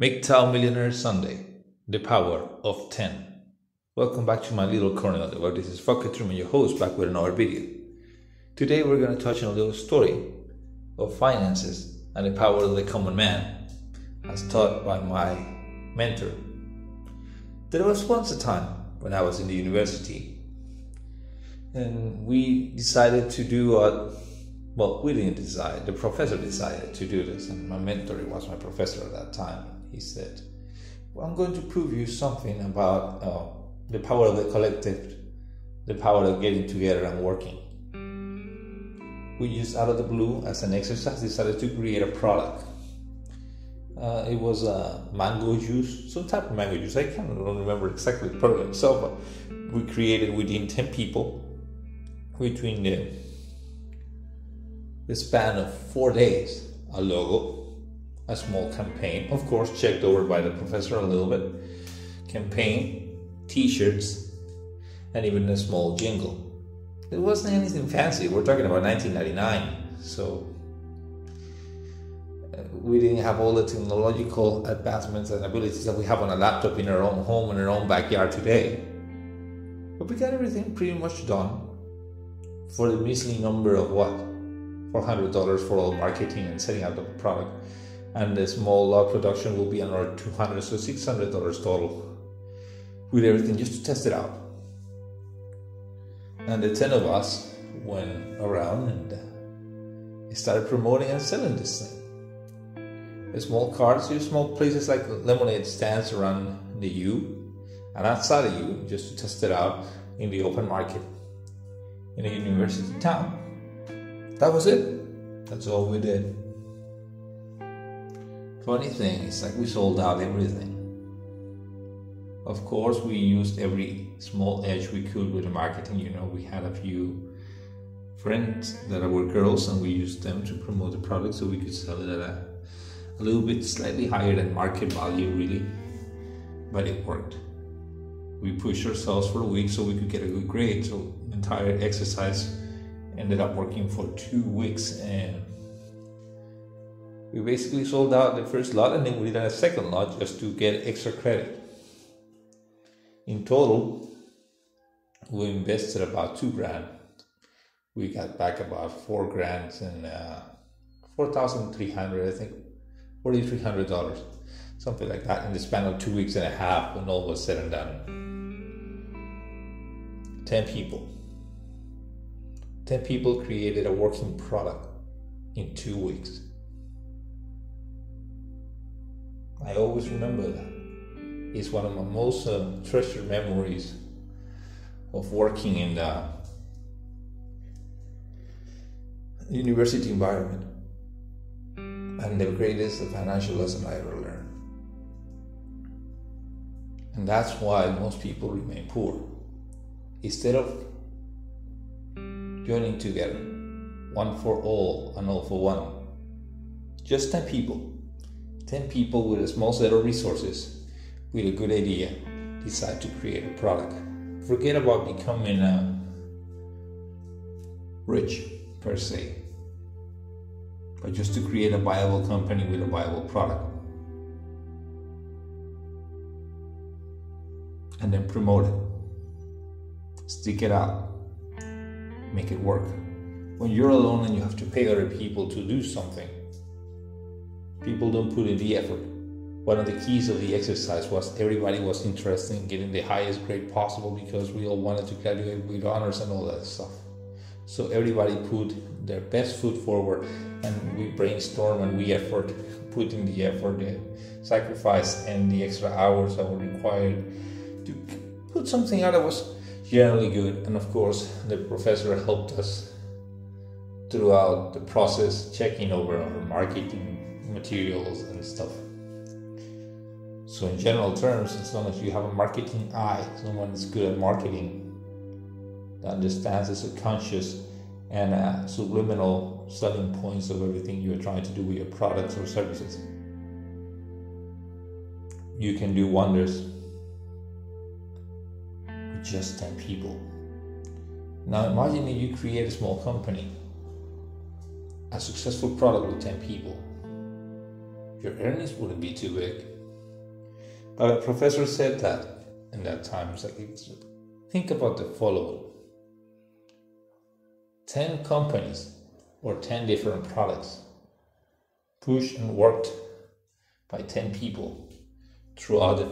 Mgtow Millionaire Sunday, the power of 10. Welcome back to my little corner of the web. This is Fucker Truman, your host, back with another video. Today we're going to touch on a little story of finances and the power of the common man, as taught by my mentor. There was once a time when I was in the university, and we decided to do we didn't decide, the professor decided to do this, and my mentor was my professor at that time. He said, well, I'm going to prove you something about the power of the collective, the power of getting together and working. We just out of the blue, as an exercise, decided to create a product. It was mango juice, some type of mango juice. I can't remember exactly the product itself, but we created within 10 people, between the span of 4 days, a logo, a small campaign, of course checked over by the professor a little bit, campaign, t-shirts, and even a small jingle. It wasn't anything fancy. We're talking about 1999, so we didn't have all the technological advancements and abilities that we have on a laptop in our own home, in our own backyard today. But we got everything pretty much done for the measly number of $400 for all marketing and setting up the product, and the small lot production will be another $200, so $600 total with everything, just to test it out. And the 10 of us went around and started promoting and selling this thing. The small carts, small places like lemonade stands around the U and outside the U, just to test it out in the open market in a university town. That was it. That's all we did. Funny thing is, like, we sold out everything. Of course, we used every small edge we could with the marketing. We had a few friends that were girls, and we used them to promote the product so we could sell it at a little bit slightly higher than market value, really. But it worked. We pushed ourselves for a week so we could get a good grade. So the entire exercise ended up working for 2 weeks, and we basically sold out the first lot, and then we did a second lot just to get extra credit. In total, we invested about $2,000. We got back about $4,000 and $4,300, I think, $4,300, something like that, in the span of 2 weeks and a half, when all was said and done. 10 people. 10 people created a working product in 2 weeks. I always remember that. It's one of my most treasured memories of working in the university environment, and the greatest financial lesson I ever learned. And that's why most people remain poor. Instead of joining together, one for all and all for one, just 10 people. 10 people with a small set of resources, with a good idea, decide to create a product. Forget about becoming rich, per se, but just to create a viable company with a viable product. And then promote it. Stick it out. Make it work. When you're alone and you have to pay other people to do something, people don't put in the effort. One of the keys of the exercise was everybody was interested in getting the highest grade possible, because we all wanted to graduate with honors and all that stuff. So everybody put their best foot forward, and we brainstorm and we put in the effort, the sacrifice, and the extra hours that were required to put something out that was generally good. And of course, the professor helped us throughout the process, checking over our marketing materials and stuff. So in general terms, as long as you have a marketing eye, someone that's good at marketing, that understands the subconscious and subliminal selling points of everything you're trying to do with your products or services, you can do wonders with just 10 people. Now imagine if you create a small company, a successful product with 10 people. Your earnings wouldn't be too big. But a professor said that in that time. It's like, think about the following: 10 companies or 10 different products pushed and worked by 10 people throughout the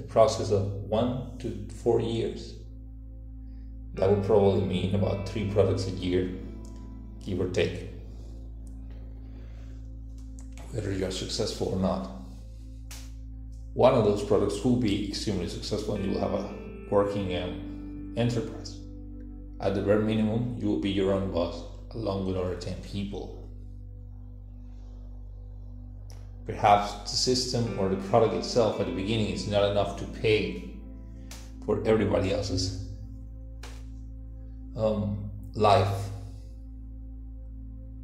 process of 1 to 4 years. That would probably mean about 3 products a year, give or take, whether you're successful or not. One of those products will be extremely successful and you will have a working enterprise. At the bare minimum, you will be your own boss along with other 10 people. Perhaps the system or the product itself at the beginning is not enough to pay for everybody else's life,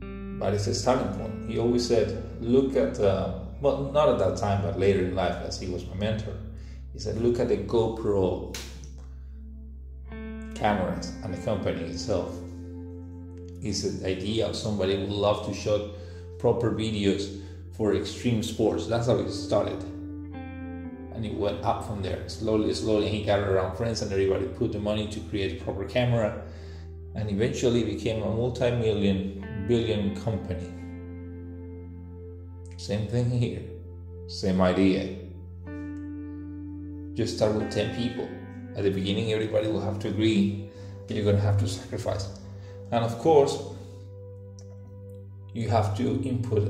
but it's a starting point. He always said, look at, well, not at that time, but later in life, as he was my mentor, he said, look at the GoPro cameras and the company itself. It's the idea of somebody who would love to shoot proper videos for extreme sports. That's how it started. And it went up from there. Slowly, he gathered around friends and everybody put the money to create a proper camera, and eventually became a multi-billion company. Same thing here. Same idea. Just start with 10 people. At the beginning, everybody will have to agree, but you're going to have to sacrifice. And of course, you have to input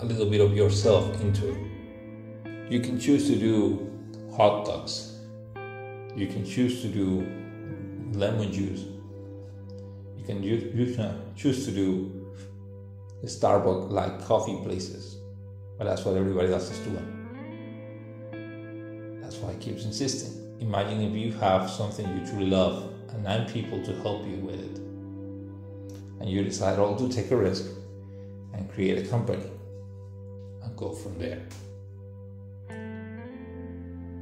a little bit of yourself into it. You can choose to do hot dogs. You can choose to do lemon juice. You can choose to do the Starbucks-like coffee places. But that's what everybody else is doing. That's why I keep insisting. Imagine if you have something you truly love and 9 people to help you with it. And you decide all to take a risk and create a company and go from there.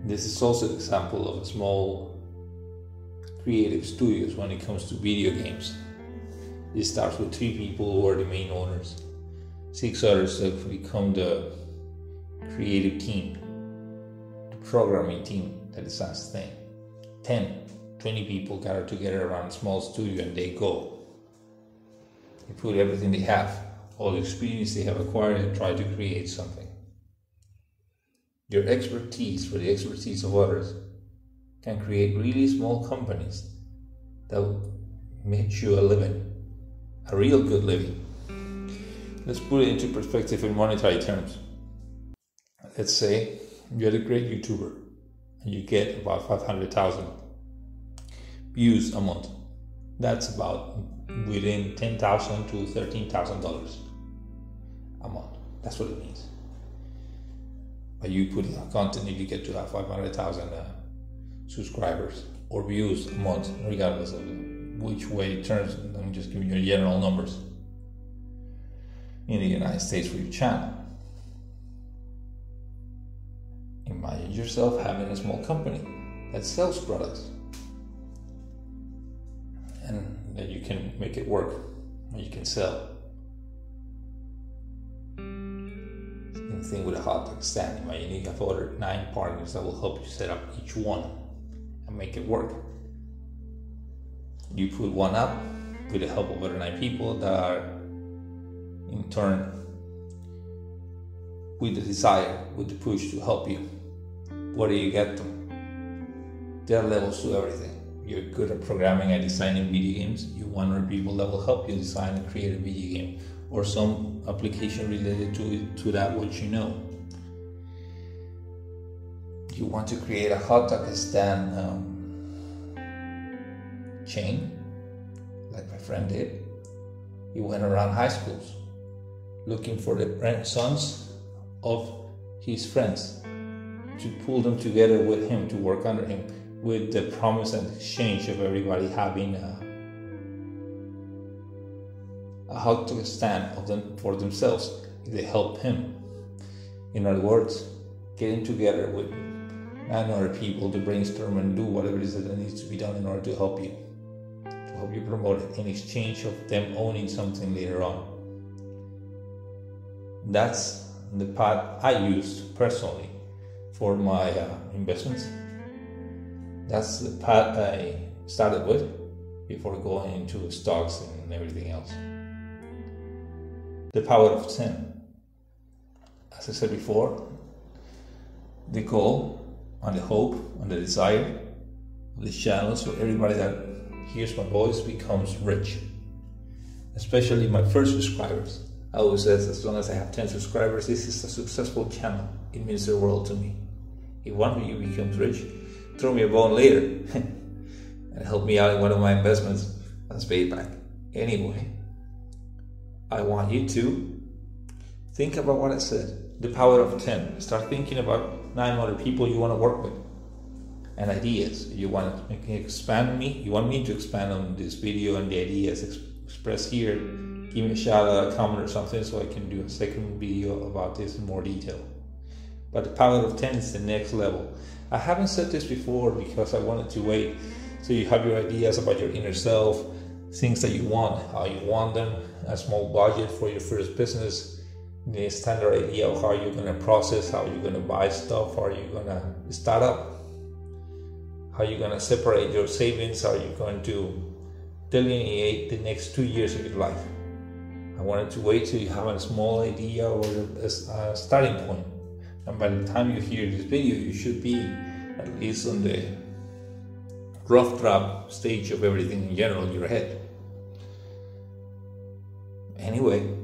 This is also an example of a small creative studios when it comes to video games. It starts with 3 people who are the main owners, 6 others that become the creative team, the programming team that designs the thing. 10, 20 people gather together around a small studio and they go. They put everything they have, all the experience they have acquired, and try to create something. Your expertise for the expertise of others can create really small companies that will make you a living, a real good living. Let's put it into perspective in monetary terms. Let's say you're a great YouTuber and you get about 500,000 views a month. That's about within $10,000 to $13,000 a month. That's what it means. By you putting out content, if you get to have 500,000 subscribers or views a month, regardless of which way it turns. I'm just giving you general numbers in the United States for your channel. Imagine yourself having a small company that sells products and that you can make it work and you can sell. Same thing with a hot dog stand. Imagine you have ordered 9 partners that will help you set up each one and make it work. You put one up with the help of other 9 people that are in turn with the desire, with the push to help you. Where do you get them? There are levels to everything. You're good at programming and designing video games. You want other people that will help you design and create a video game or some application related to that what you know. You want to create a hot dog stand chain, like my friend did. He went around high schools looking for the sons of his friends to pull them together with him, to work under him, with the promise and exchange of everybody having a hot dog stand of them for themselves if they help him. In other words, getting together with 9 other people to brainstorm and do whatever it is that needs to be done in order to help you promote it in exchange of them owning something later on. That's the path I used personally for my investments. That's the path I started with before going into stocks and everything else. The power of 10. As I said before, the goal and the hope and the desire of this channel is for everybody that hears my voice becomes rich. Especially my first subscribers. I always say, as long as I have 10 subscribers, this is a successful channel. It means the world to me. If one of you becomes rich, throw me a bone later and help me out in one of my investments as payback. Anyway, I want you to think about what I said. The power of 10. Start thinking about 9 other people you want to work with and ideas. You want to expand me. You want me to expand on this video and the ideas expressed here. Give me a shout out, a comment or something so I can do a second video about this in more detail. But the power of 10 is the next level. I haven't said this before because I wanted to wait so you have your ideas about your inner self, things that you want, how you want them, a small budget for your first business, the standard idea of how you're going to process, how you're going to buy stuff, how you're going to start up, how you're going to separate your savings, how you're going to delineate the next 2 years of your life. I wanted to wait till you have a small idea or a starting point. And by the time you hear this video, you should be at least on the rough draft stage of everything in general in your head. Anyway,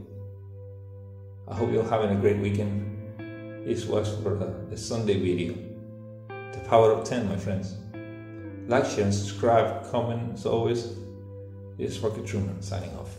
I hope you're having a great weekend. This was for the Sunday video. The power of 10, my friends. Like, share, and subscribe, comment as always. This is Rocket Truman signing off.